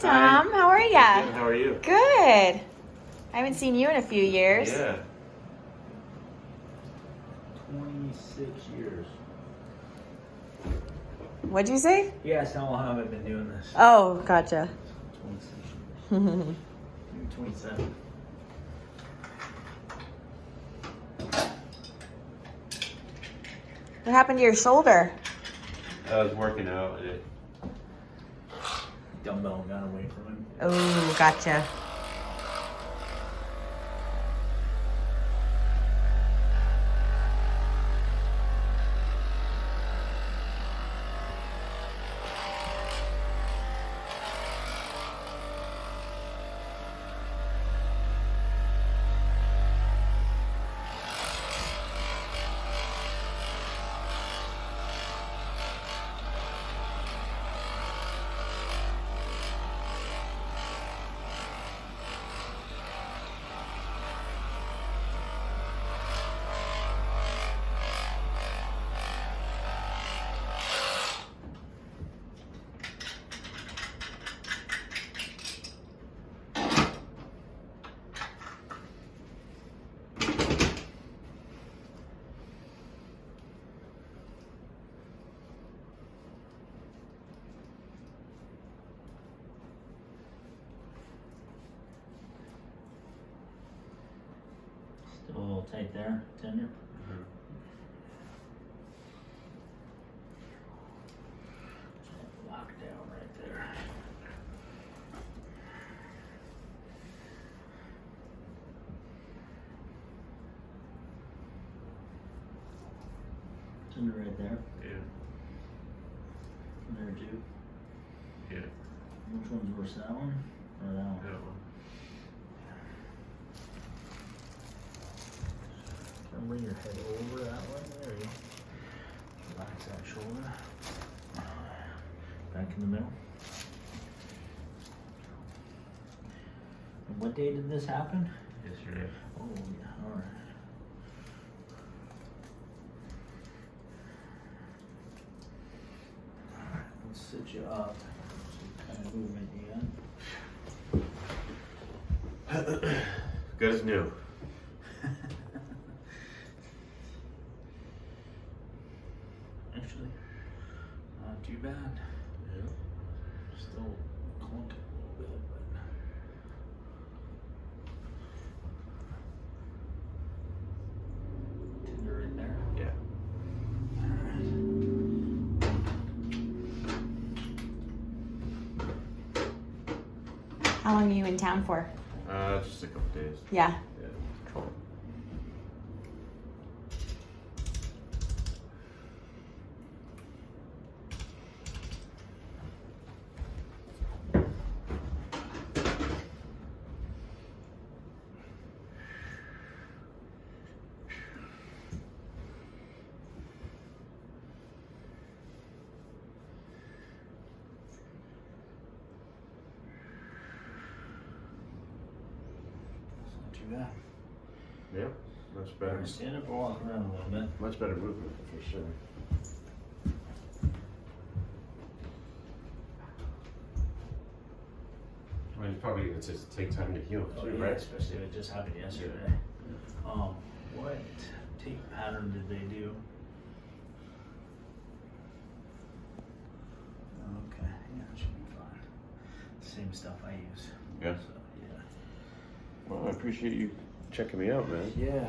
Tom. How are ya? Good. How are you? Good. I haven't seen you in a few years. Yeah. 26 years. What'd you say? He asked how long have I been doing this? Oh, gotcha. 26 years. Maybe 27. What happened to your shoulder? I was working out and it. Dumbbell got away from him. Oh, gotcha. Still a little tight there, tender. Lock down right there. Tender right there. Yeah. There too. Yeah. Which one's worse, that one or that one? That one. And bring your head over that way. There you go. Relax that shoulder. Back in the middle. And what day did this happen? Yesterday. Oh, yeah. All right. All right. Let's sit you up. Some kind of movement again. Good as new. Actually, not too bad. Yeah. Still clunking a little bit, but tender right there. Yeah. How long are you in town for? Just a couple days. Yeah. Yeah. Cool. It's not too bad. Yeah. Much better. Stand up or walk around a little bit. Much better movement for sure. I mean, it's probably gonna just take time to heal too, right? Especially if it just happened yesterday. What tape pattern did they do? Okay, yeah, it should be fine. Same stuff I use. Yeah. So, yeah. Well, I appreciate you checking me out, man. Yeah.